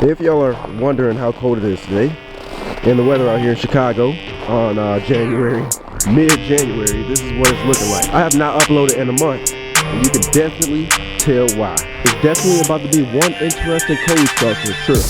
If y'all are wondering how cold it is today and the weather out here in Chicago on mid-January, this is what it's looking like. I have not uploaded in a month, and you can definitely tell why. It's definitely about to be one interesting cold start for sure.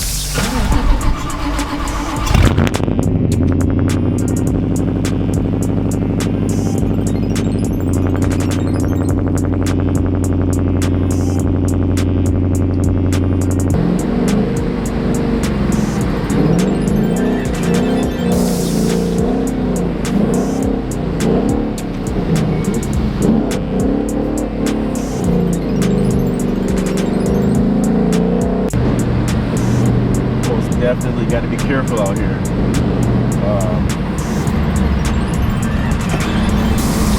Definitely got to be careful out here.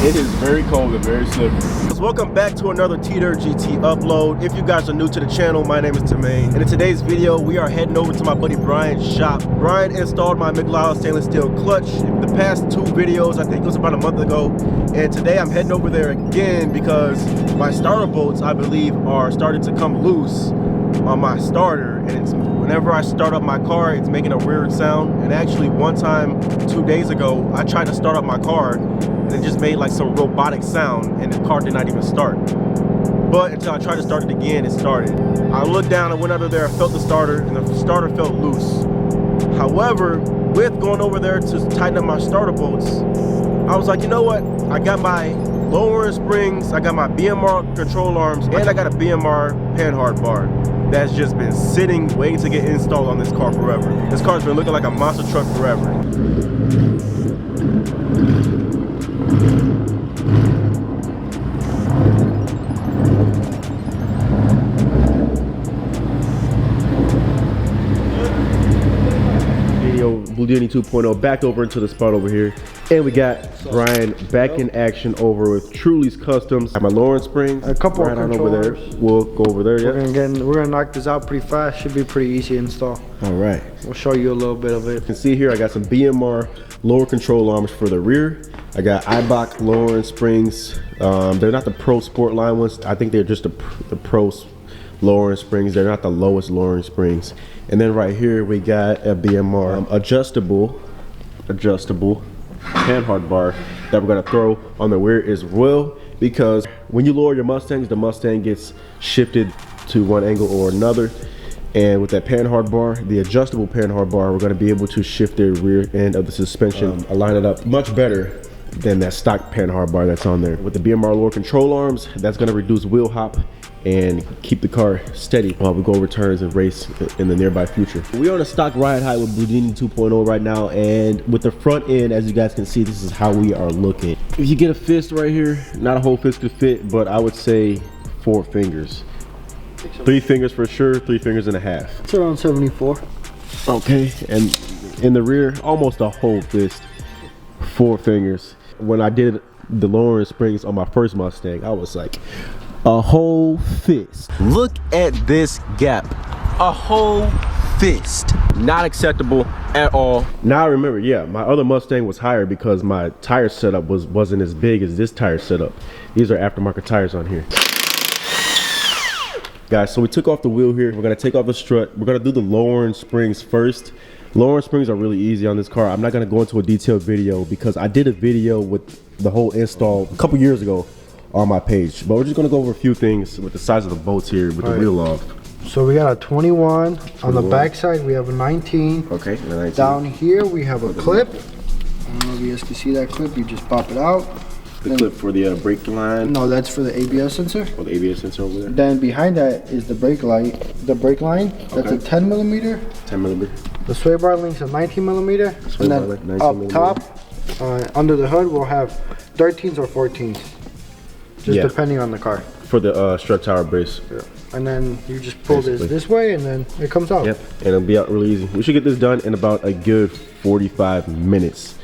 It is very cold and very slippery. Welcome back to another TDurrGT upload. If you guys are new to the channel, my name is Tamaine, and in today's video we are heading over to my buddy Brian's shop. Brian installed my McLeod stainless steel clutch the past 2 videos. I think it was about a month ago, and today I'm heading over there again because my starter bolts, I believe, are starting to come loose on my starter, and it's whenever I start up my car, it's making a weird sound. And actually one time 2 days ago I tried to start up my car and it just made like some robotic sound and the car did not even start. But until I tried to start it again, it started. I looked down, I went under there, I felt the starter, and the starter felt loose. However, with going over there to tighten up my starter bolts, I was like, you know what, I got my lowering springs, I got my BMR control arms, and I got a BMR panhard bar that's just been sitting waiting to get installed on this car forever. This car's been looking like a monster truck forever. Bludini 2.0 back over into the spot over here, and we got Brian back in action over with Truly's Customs. I have my lowering springs, a couple right of on over there. We'll go over there. We're gonna knock this out pretty fast. Should be pretty easy to install. All right, we'll show you a little bit of it. You can see here I got some BMR lower control arms for the rear. I got Eibach lowering springs. They're not the Pro Sport line ones. I think they're just the Pro lowering springs. They're not the lowest lowering springs. And then right here we got a BMR adjustable panhard bar that we're gonna throw on the rear as well, because when you lower your Mustangs, the Mustang gets shifted to one angle or another. And with that panhard bar, the adjustable panhard bar, we're gonna be able to shift the rear end of the suspension, align it up much better than that stock panhard bar that's on there. With the BMR lower control arms, that's gonna reduce wheel hop and keep the car steady while we go over turns and race in the nearby future. We're on a stock ride height with Bludini 2.0 right now, and with the front end, as you guys can see, this is how we are looking. If you get a fist right here, not a whole fist could fit, but I would say 4 fingers. 3 fingers for sure, 3 fingers and a half. It's around 74. Okay, and in the rear, almost a whole fist, 4 fingers. When I did the lowering springs on my first Mustang, I was like, a whole fist. Look at this gap, a whole fist. Not acceptable at all. Now I remember, yeah, my other Mustang was higher because my tire setup wasn't as big as this tire setup. These are aftermarket tires on here. Guys, so we took off the wheel here. We're gonna take off the strut. We're gonna do the lowering springs first. Lowering springs are really easy on this car. I'm not gonna go into a detailed video because I did a video with the whole install a couple years ago on my page, but we're just gonna go over a few things with the size of the bolts here with the wheel off. So we got a 21 on the back side. We have a 19. Okay, 19. Down here we have a clip. I don't know if you guys can see that clip. You just pop it out. The clip for the brake line. No, that's for the ABS sensor. Oh, the ABS sensor over there. Then behind that is the brake light, the brake line. That's a 10 millimeter. 10 millimeter. The sway bar link's a 19 millimeter. And then up top, under the hood, we'll have 13s or 14s. Just depending on the car. For the strut tower brace. Yeah. And then you just pull this way and then it comes out. Yep, and it'll be out really easy. We should get this done in about a good 45 minutes.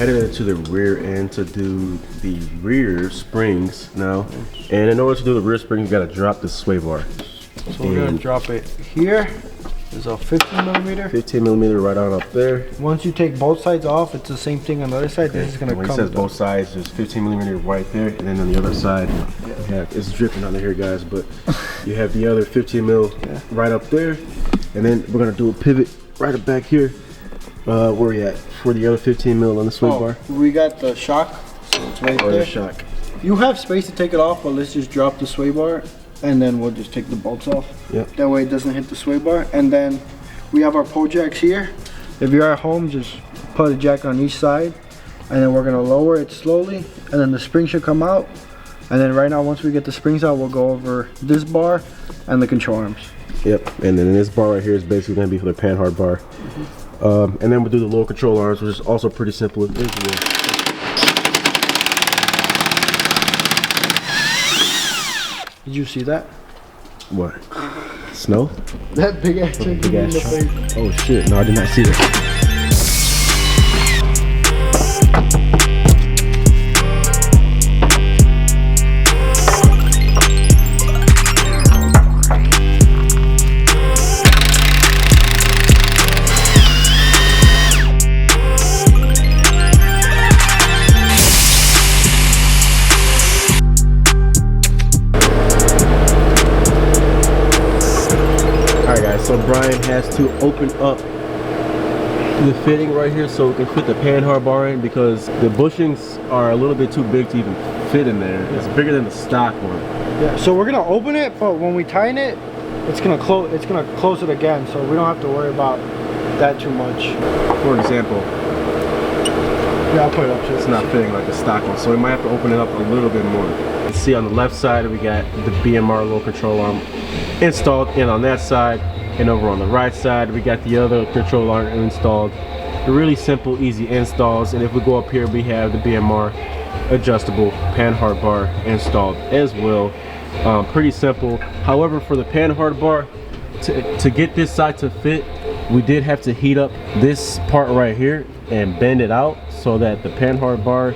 headed to the rear end to do the rear springs now. And in order to do the rear springs, you gotta drop the sway bar. So we're gonna drop it here. There's a 15 millimeter. 15 millimeter right on up there. Once you take both sides off, it's the same thing on the other side. This is gonna when come. When it says both sides, there's 15 millimeter right there, and then on the other side, it's dripping on here, guys. But you have the other 15 mil right up there, and then we're gonna do a pivot right up back here. Where we at for the other 15 mil on the sway bar? We got the shock. So it's right there. The shock. You have space to take it off, but let's just drop the sway bar. And then we'll just take the bolts off. Yep. That way it doesn't hit the sway bar. And then we have our pull jacks here. If you're at home, just put a jack on each side. And then we're gonna lower it slowly. And then the spring should come out. And then right now, once we get the springs out, we'll go over this bar and the control arms. Yep, and then this bar right here is basically gonna be for the panhard bar. And then we'll do the lower control arms, which is also pretty simple as well. Did you see that? What? Snow? That big ass in the face. Oh shit, no, I did not see that. So Brian has to open up the fitting right here so we can fit the panhard bar in, because the bushings are a little bit too big to even fit in there. It's bigger than the stock one. Yeah, so we're gonna open it, but when we tighten it, it's gonna close it again, so we don't have to worry about that too much. For example, yeah, I'll put it up so it's not fitting like the stock one, so we might have to open it up a little bit more. You see on the left side we got the BMR low control arm installed in on that side. And over on the right side, we got the other control arm installed. Really simple, easy installs. And if we go up here, we have the BMR adjustable panhard bar installed as well. Pretty simple. However, for the panhard bar, to get this side to fit, we did have to heat up this part right here and bend it out so that the panhard bar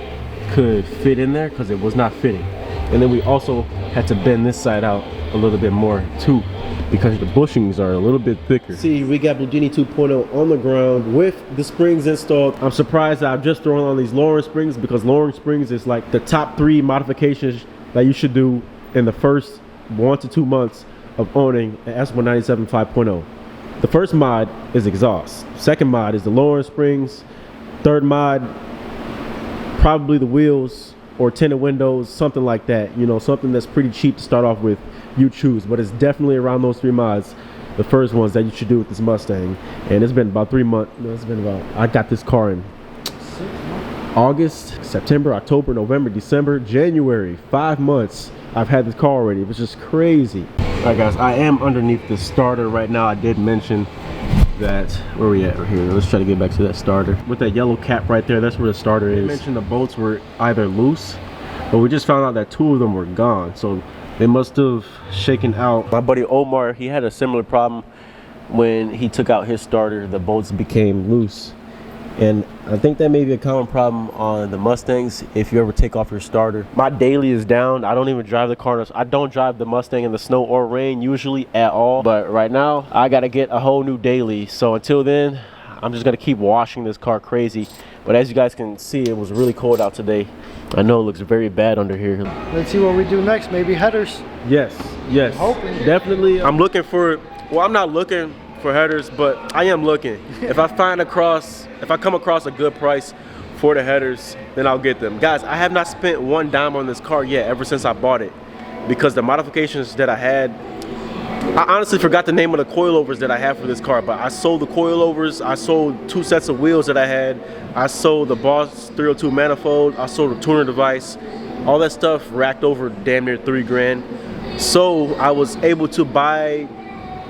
could fit in there, because it was not fitting. And then we also had to bend this side out a little bit more too, because the bushings are a little bit thicker. See, we got Bludini 2.0 on the ground with the springs installed. I'm surprised that I've just thrown on these lowering springs, because lowering springs is like the top 3 modifications that you should do in the first 1 to 2 months of owning an S197 5.0. The first mod is exhaust. Second mod is the lowering springs. Third mod, probably the wheels or tinted windows, something like that. You know, something that's pretty cheap to start off with. You choose, but it's definitely around those 3 mods, the first ones that you should do with this Mustang. And it's been about 3 months. No, it's been about, I got this car in August, September, October, November, December, January. 5 months I've had this car already. It was just crazy. All right, guys, I am underneath the starter right now. I did mention that, where we at right here? Let's try to get back to that starter. With that yellow cap right there, that's where the starter is. I mentioned the bolts were either loose, but we just found out that 2 of them were gone. So they must have shaken out. My buddy Omar, he had a similar problem when he took out his starter. The bolts became loose. And I think that may be a common problem on the Mustangs if you ever take off your starter. My daily is down. I don't even drive the car. I don't drive the Mustang in the snow or rain usually at all. But right now, I gotta get a whole new daily. So until then, I'm just gonna keep washing this car crazy. But as you guys can see, it was really cold out today. I know it looks very bad under here. Let's see what we do next. Maybe headers. Yes, definitely. I'm looking for, well, I'm not looking for headers, but I am looking. If I come across a good price for the headers, then I'll get them. Guys, I have not spent 1 dime on this car yet ever since I bought it, because the modifications that I had, I honestly forgot the name of the coilovers that I have for this car, but I sold the coilovers, I sold 2 sets of wheels that I had, I sold the Boss 302 manifold, I sold a tuner device. All that stuff racked over damn near 3 grand. So I was able to buy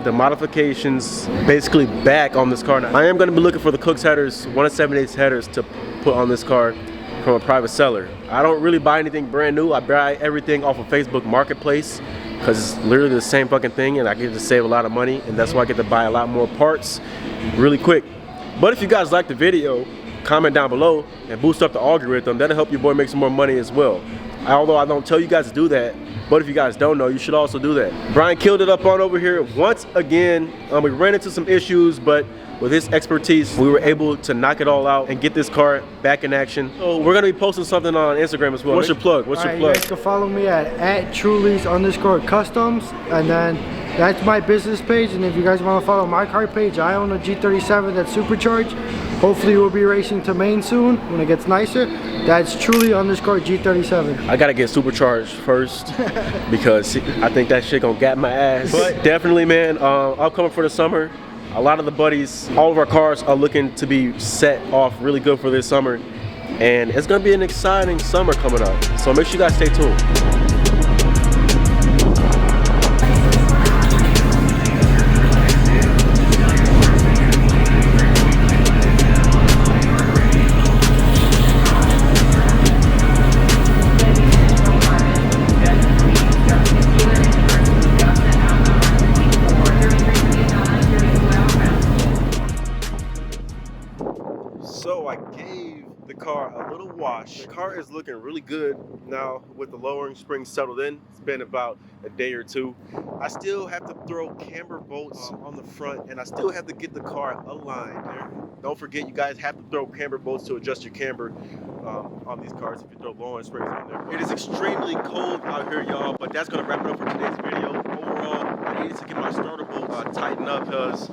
the modifications basically back on this car now. I am going to be looking for the Cook's headers, 1/7/8 headers to put on this car from a private seller. I don't really buy anything brand new. I buy everything off of Facebook Marketplace, because it's literally the same fucking thing, and I get to save a lot of money, and that's why I get to buy a lot more parts really quick. But if you guys like the video, comment down below and boost up the algorithm. That'll help your boy make some more money as well. Although I don't tell you guys to do that, but if you guys don't know, you should also do that. Brian killed it up on over here once again. We ran into some issues, but with his expertise, we were able to knock it all out and get this car back in action. So we're gonna be posting something on Instagram as well. What's your plug? What's your plug? You guys can follow me at Trulies_customs, and then that's my business page. And if you guys want to follow my car page, I own a G37 that's supercharged. Hopefully we'll be racing to Maine soon when it gets nicer. That's Truly_G37. I gotta get supercharged first because I think that shit gonna gap my ass. But definitely, man, upcoming for the summer. A lot of the buddies, all of our cars are looking to be set off really good for this summer. And it's gonna be an exciting summer coming up. So make sure you guys stay tuned. So I gave the car a little wash. The car is looking really good now with the lowering springs settled in. It's been about a day or two. I still have to throw camber bolts on the front, and I still have to get the car aligned there. Don't forget, you guys have to throw camber bolts to adjust your camber on these cars if you throw lowering springs on there. It is extremely cold out here, y'all, but that's gonna wrap it up for today's video. Overall, I needed to get my starter bolts tightened up because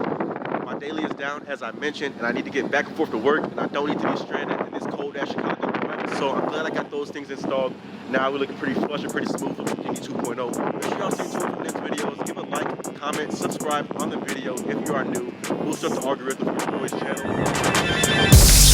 my daily is down, as I mentioned, and I need to get back and forth to work, and I don't need to be stranded in this cold ass Chicago weather. So I'm glad I got those things installed. Now we're looking pretty flush and pretty smooth with Bludini 2.0. Make sure y'all stay tuned for the next videos. Give a like, comment, subscribe on the video if you are new. Boost up the algorithm for your boys channel.